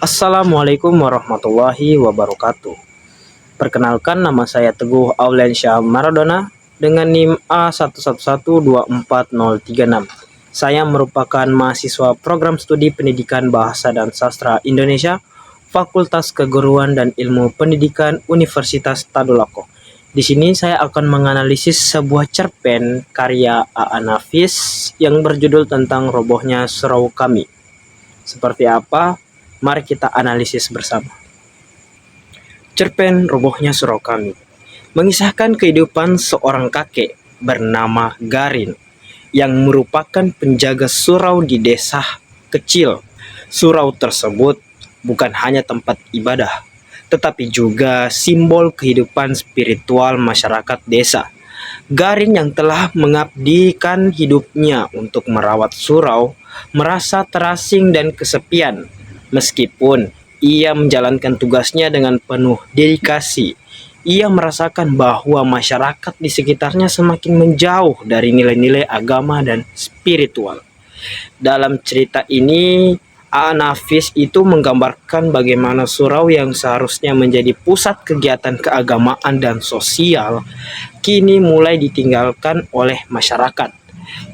Assalamualaikum warahmatullahi wabarakatuh. Perkenalkan, nama saya Teguh Auliansyah Maradona dengan NIM A11124036. Saya merupakan mahasiswa program studi Pendidikan Bahasa dan Sastra Indonesia, Fakultas Keguruan dan Ilmu Pendidikan Universitas Tadulako. Di sini saya akan menganalisis sebuah cerpen karya A.A. Nafis yang berjudul tentang robohnya surau kami. Seperti apa? Mari kita analisis bersama. Cerpen Robohnya Surau Kami mengisahkan kehidupan seorang kakek bernama Garin yang merupakan penjaga surau di desa kecil. Surau tersebut bukan hanya tempat ibadah, tetapi juga simbol kehidupan spiritual masyarakat desa. Garin yang telah mengabdikan hidupnya untuk merawat surau merasa terasing dan kesepian. Meskipun ia menjalankan tugasnya dengan penuh dedikasi, ia merasakan bahwa masyarakat di sekitarnya semakin menjauh dari nilai-nilai agama dan spiritual. Dalam cerita ini, A. Nafis itu menggambarkan bagaimana surau yang seharusnya menjadi pusat kegiatan keagamaan dan sosial, kini mulai ditinggalkan oleh masyarakat.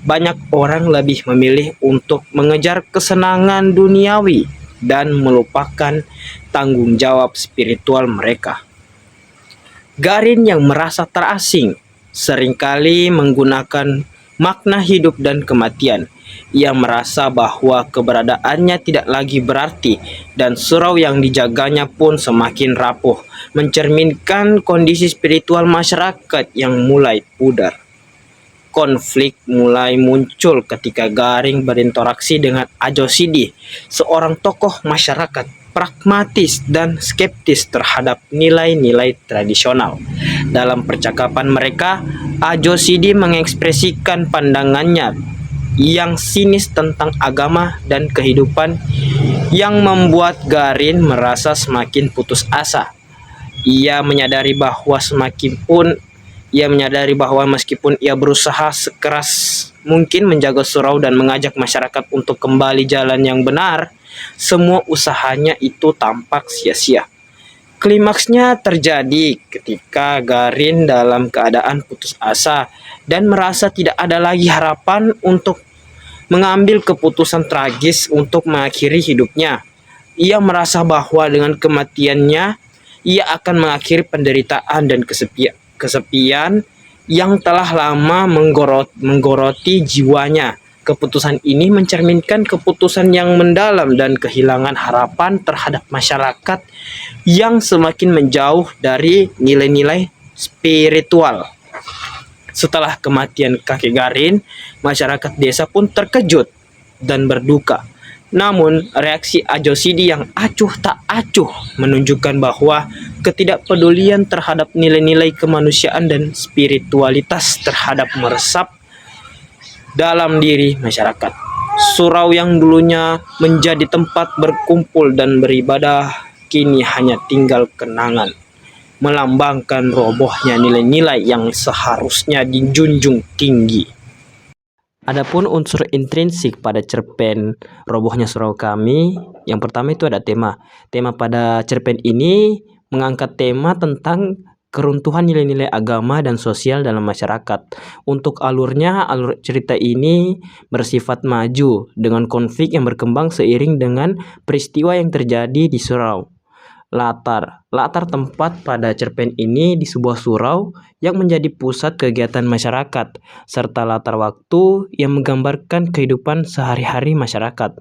Banyak orang lebih memilih untuk mengejar kesenangan duniawi dan melupakan tanggung jawab spiritual mereka. Garin yang merasa terasing seringkali menggunakan makna hidup dan kematian. Ia merasa bahwa keberadaannya tidak lagi berarti dan surau yang dijaganya pun semakin rapuh, mencerminkan kondisi spiritual masyarakat yang mulai pudar. Konflik mulai muncul ketika Garing berinteraksi dengan Ajo Sidi, seorang tokoh masyarakat pragmatis dan skeptis terhadap nilai-nilai tradisional. Dalam percakapan mereka, Ajo Sidi mengekspresikan pandangannya yang sinis tentang agama dan kehidupan yang membuat Garin merasa semakin putus asa. Ia menyadari bahwa meskipun ia berusaha sekeras mungkin menjaga surau dan mengajak masyarakat untuk kembali jalan yang benar, semua usahanya itu tampak sia-sia. Klimaksnya terjadi ketika Garin dalam keadaan putus asa dan merasa tidak ada lagi harapan untuk mengambil keputusan tragis untuk mengakhiri hidupnya. Ia merasa bahwa dengan kematiannya, ia akan mengakhiri penderitaan dan kesepian yang telah lama menggoroti jiwanya. Keputusan ini mencerminkan keputusan yang mendalam dan kehilangan harapan terhadap masyarakat yang semakin menjauh dari nilai-nilai spiritual. Setelah kematian kakek Garin, masyarakat desa pun terkejut dan berduka. Namun, reaksi Ajo Sidi yang acuh tak acuh menunjukkan bahwa ketidakpedulian terhadap nilai-nilai kemanusiaan dan spiritualitas terhadap meresap dalam diri masyarakat. Surau yang dulunya menjadi tempat berkumpul dan beribadah kini hanya tinggal kenangan, melambangkan robohnya nilai-nilai yang seharusnya dijunjung tinggi. Adapun unsur intrinsik pada cerpen Robohnya Surau Kami, yang pertama itu ada tema. Tema pada cerpen ini mengangkat tema tentang keruntuhan nilai-nilai agama dan sosial dalam masyarakat. Untuk alur cerita ini bersifat maju dengan konflik yang berkembang seiring dengan peristiwa yang terjadi di surau. Latar tempat pada cerpen ini di sebuah surau yang menjadi pusat kegiatan masyarakat, serta latar waktu yang menggambarkan kehidupan sehari-hari masyarakat.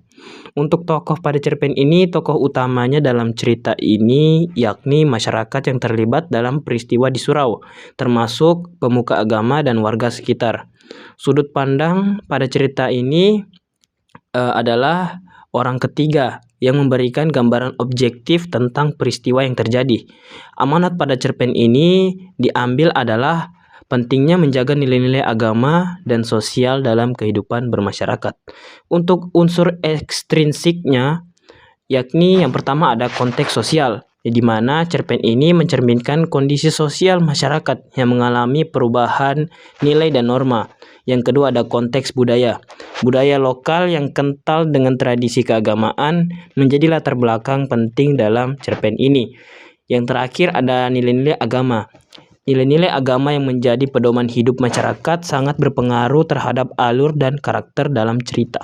Untuk tokoh pada cerpen ini, tokoh utamanya dalam cerita ini yakni masyarakat yang terlibat dalam peristiwa di surau, termasuk pemuka agama dan warga sekitar. Sudut pandang pada cerita ini adalah orang ketiga yang memberikan gambaran objektif tentang peristiwa yang terjadi. Amanat pada cerpen ini diambil adalah pentingnya menjaga nilai-nilai agama dan sosial dalam kehidupan bermasyarakat. Untuk unsur ekstrinsiknya, yakni yang pertama ada konteks sosial, di mana cerpen ini mencerminkan kondisi sosial masyarakat yang mengalami perubahan nilai dan norma. Yang kedua ada konteks budaya, Budaya lokal yang kental dengan tradisi keagamaan menjadi latar belakang penting dalam cerpen ini. Yang terakhir ada nilai-nilai agama. Nilai-nilai agama yang menjadi pedoman hidup masyarakat sangat berpengaruh terhadap alur dan karakter dalam cerita.